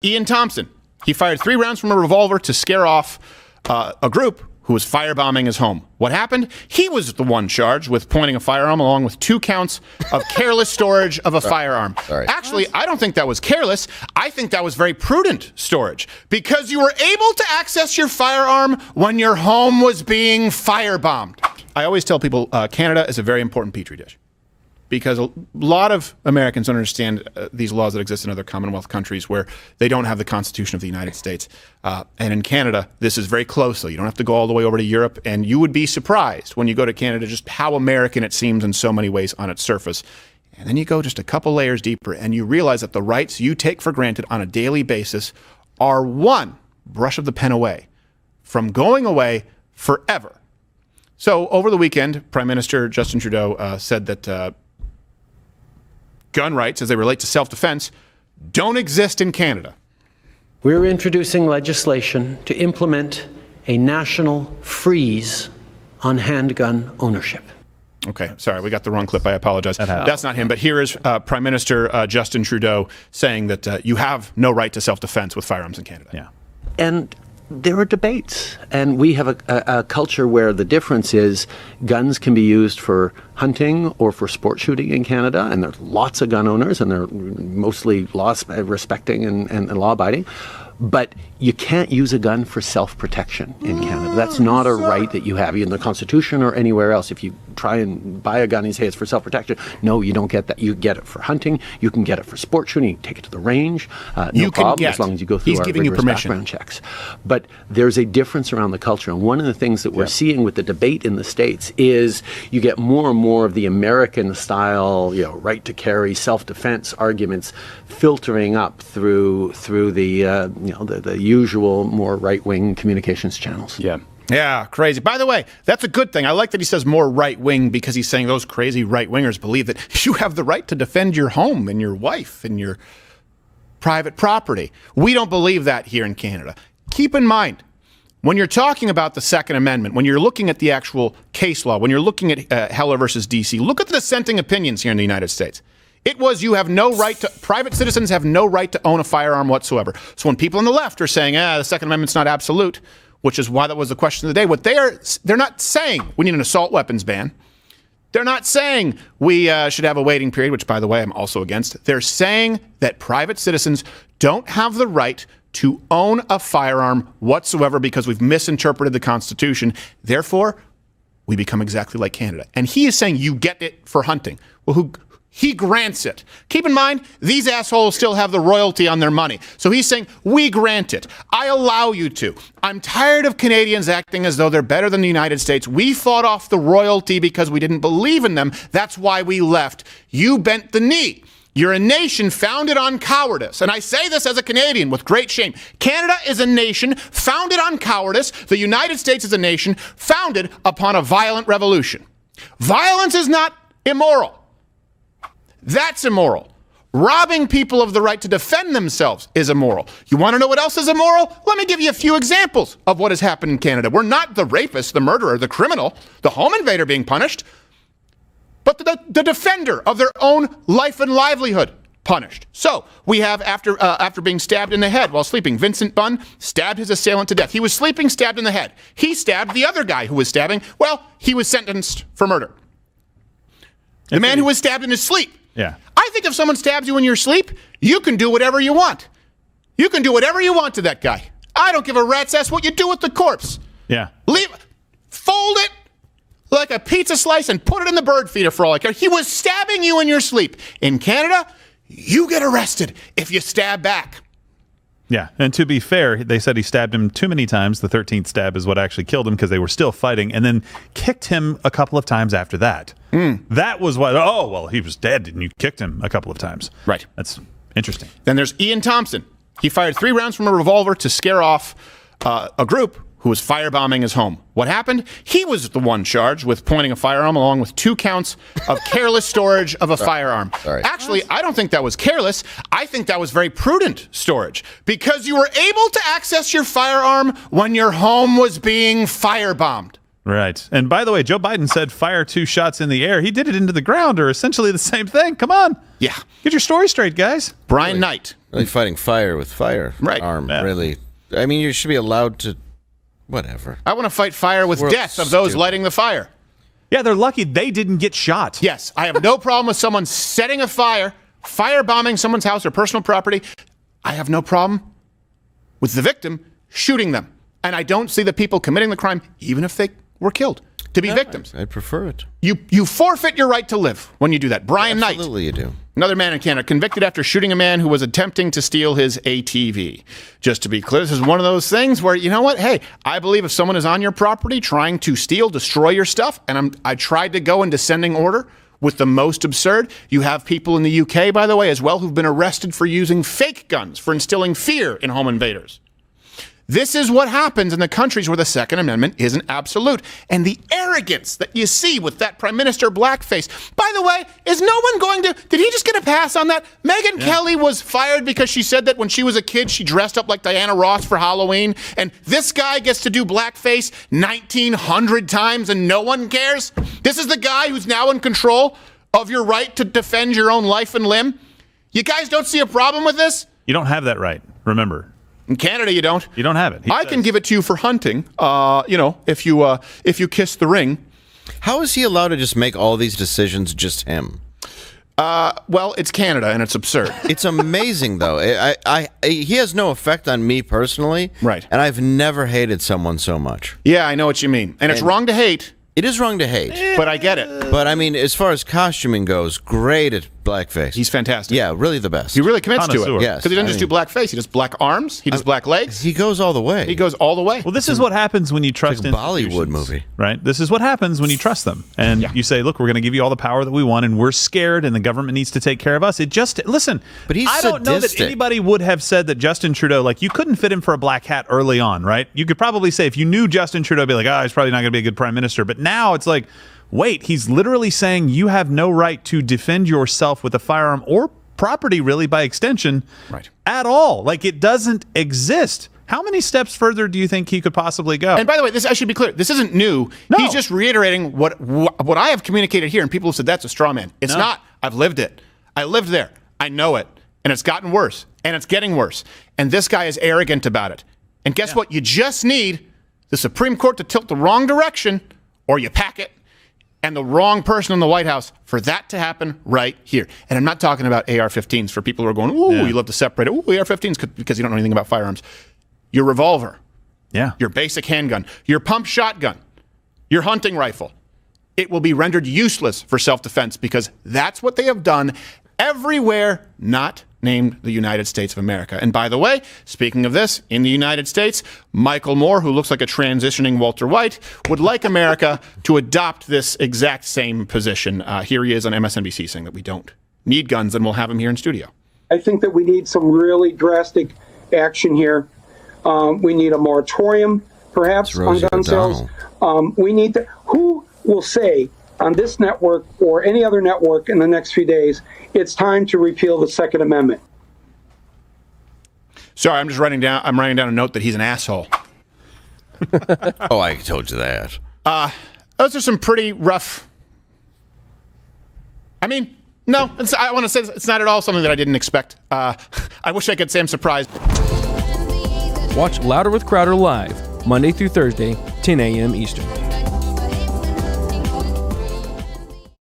Ian Thompson, he fired 3 rounds from a revolver to scare off a group who was firebombing his home. What happened? He was the one charged with pointing a firearm along with 2 counts of careless storage of a firearm. Sorry. Actually, I don't think that was careless. I think that was very prudent storage because you were able to access your firearm when your home was being firebombed. I always tell people Canada is a very important petri dish, because a lot of Americans don't understand these laws that exist in other Commonwealth countries where they don't have the Constitution of the United States. And in Canada, this is very close, so you don't have to go all the way over to Europe. And you would be surprised when you go to Canada just how American it seems in so many ways on its surface. And then you go just a couple layers deeper and you realize that the rights you take for granted on a daily basis are one brush of the pen away from going away forever. So over the weekend, Prime Minister Justin Trudeau said that gun rights, as they relate to self-defense, don't exist in Canada. We're introducing legislation to implement a national freeze on handgun ownership. Okay, sorry, we got the wrong clip. I apologize. That's not him, but here is Prime Minister Justin Trudeau saying that you have no right to self-defense with firearms in Canada. Yeah. And there are debates, and we have a culture where the difference is guns can be used for hunting or for sport shooting in Canada, and there's lots of gun owners, and they're mostly law-respecting and law-abiding. But you can't use a gun for self-protection in Canada. That's not a right that you have in the Constitution or anywhere else. If you try and buy a gun and say it's for self-protection, no, you don't get that. You get it for hunting. You can get it for sport shooting. You can take it to the range. No problem, as long as you go through our rigorous background checks. But there's a difference around the culture. And one of the things that we're seeing with the debate in the States is you get more and more of the American-style, right to carry, self-defense arguments filtering up through the the usual more right-wing communications channels. Yeah, crazy. By the way, that's a good thing. I like that he says more right-wing because he's saying those crazy right-wingers believe that you have the right to defend your home and your wife and your private property. We don't believe that here in Canada. Keep in mind, when you're talking about the Second Amendment, when you're looking at the actual case law, when you're looking at Heller versus D.C., look at the dissenting opinions here in the United States. It was private citizens have no right to own a firearm whatsoever. So when people on the left are saying, the Second Amendment's not absolute, which is why that was the question of the day, they're not saying we need an assault weapons ban. They're not saying we should have a waiting period, which, by the way, I'm also against. They're saying that private citizens don't have the right to own a firearm whatsoever because we've misinterpreted the Constitution. Therefore, we become exactly like Canada. And he is saying you get it for hunting. Well, he grants it. Keep in mind, these assholes still have the royalty on their money. So he's saying, we grant it. I allow you to. I'm tired of Canadians acting as though they're better than the United States. We fought off the royalty because we didn't believe in them. That's why we left. You bent the knee. You're a nation founded on cowardice. And I say this as a Canadian with great shame. Canada is a nation founded on cowardice. The United States is a nation founded upon a violent revolution. Violence is not immoral. That's immoral. Robbing people of the right to defend themselves is immoral. You want to know what else is immoral? Let me give you a few examples of what has happened in Canada. We're not the rapist, the murderer, the criminal, the home invader being punished, but the defender of their own life and livelihood punished. So we have, after being stabbed in the head while sleeping, Vincent Bunn stabbed his assailant to death. He was sleeping, stabbed in the head. He stabbed the other guy who was stabbing. Well, he was sentenced for murder. The man who was stabbed in his sleep. Yeah. I think if someone stabs you in your sleep, you can do whatever you want. You can do whatever you want to that guy. I don't give a rat's ass what you do with the corpse. Yeah. Fold it like a pizza slice and put it in the bird feeder for all I care. He was stabbing you in your sleep. In Canada, you get arrested if you stab back. Yeah, and to be fair, they said he stabbed him too many times. The 13th stab is what actually killed him because they were still fighting, and then kicked him a couple of times after that. That was what, he was dead and you kicked him a couple of times. Right. That's interesting. Then there's Ian Thompson. He fired 3 rounds from a revolver to scare off a group who was firebombing his home. What happened? He was the one charged with pointing a firearm along with 2 counts of careless storage of a firearm. Sorry. Actually, I don't think that was careless. I think that was very prudent storage because you were able to access your firearm when your home was being firebombed. Right. And by the way, Joe Biden said fire 2 shots in the air. He did it into the ground, or essentially the same thing. Come on. Yeah. Get your story straight, guys. Brian Knight. Really fighting fire with fire. Right. Arm, Yeah. really. I mean, you should be allowed to, whatever. I want to fight fire with World's death of those stupid. lighting the fire. Yeah, they're lucky they didn't get shot. Yes, I have no problem with someone setting a fire, firebombing someone's house or personal property. I have no problem with the victim shooting them. And I don't see the people committing the crime, even if they were killed, to be victims. I'd prefer it. You forfeit your right to live when you do that. Brian Knight, Absolutely you do. another man in Canada, convicted after shooting a man who was attempting to steal his ATV. Just to be clear, this is one of those things where, you know what? Hey, I believe if someone is on your property trying to steal, destroy your stuff, and I tried to go in descending order with the most absurd. You have people in the UK, by the way, as well, who've been arrested for using fake guns, for instilling fear in home invaders. This is what happens in the countries where the Second Amendment isn't absolute. And the arrogance that you see with that Prime Minister blackface. By the way, is no one going to... Did he just get a pass on that? Megyn Kelly was fired because she said that when she was a kid, she dressed up like Diana Ross for Halloween. And this guy gets to do blackface 1,900 times and no one cares? This is the guy who's now in control of your right to defend your own life and limb? You guys don't see a problem with this? You don't have that right, remember. In Canada, you don't. You don't have it. I can give it to you for hunting. If you kiss the ring. How is he allowed to just make all these decisions just him? Well, it's Canada and it's absurd. It's amazing, though. He has no effect on me personally. Right. And I've never hated someone so much. Yeah, I know what you mean. And it's wrong to hate, It is wrong to hate. but I get it. But I mean, as far as costuming goes, great at blackface. He's fantastic. Yeah, really the best. He really commits to Connoisseur. it. Yes, Because he doesn't I just do mean- black face. He does black arms. He does black legs. He goes all the way. He goes all the way. Well, this is what happens when you trust like a Bollywood institutions, movie. right? This is what happens when you trust them. And you say, look, we're going to give you all the power that we want, and we're scared, and the government needs to take care of us. It just, listen, But he's I don't know that sadistic. anybody would have said that Justin Trudeau, like, you couldn't fit him for a black hat early on, right? You could probably say, if you knew Justin Trudeau, be like, he's probably not going to be a good prime minister. But now it's like, wait, he's literally saying you have no right to defend yourself with a firearm or property, really, by extension, Right. at all. Like, it doesn't exist. How many steps further do you think he could possibly go? And by the way, I should be clear. This isn't new. No. He's just reiterating what I have communicated here, and people have said that's a straw man. It's not. I've lived it. I lived there. I know it. And it's gotten worse. And it's getting worse. And this guy is arrogant about it. And guess what? You just need the Supreme Court to tilt the wrong direction, or you pack it, and the wrong person in the White House for that to happen right here. And I'm not talking about AR-15s for people who are going, ooh, you love to separate it. Ooh, AR-15s because you don't know anything about firearms. Your revolver, yeah. your basic handgun, your pump shotgun, your hunting rifle. It will be rendered useless for self-defense because that's what they have done everywhere not named the United States of America. And by the way, speaking of this, in the United States, Michael Moore, who looks like a transitioning Walter White, would like America to adopt this exact same position. Here he is on MSNBC saying that we don't need guns, and we'll have him here in studio. I think that we need some really drastic action here. We need a moratorium, perhaps, on Rosie gun sales. O'Donnell. We need to. Who will say on this network or any other network in the next few days, it's time to repeal the Second Amendment? Sorry, I'm writing down a note that he's an asshole. Oh, I told you that. Those are some pretty rough. I mean, no, I want to say it's not at all something that I didn't expect. I wish I could say I'm surprised. Watch Louder with Crowder live, Monday through Thursday, 10 a.m. Eastern.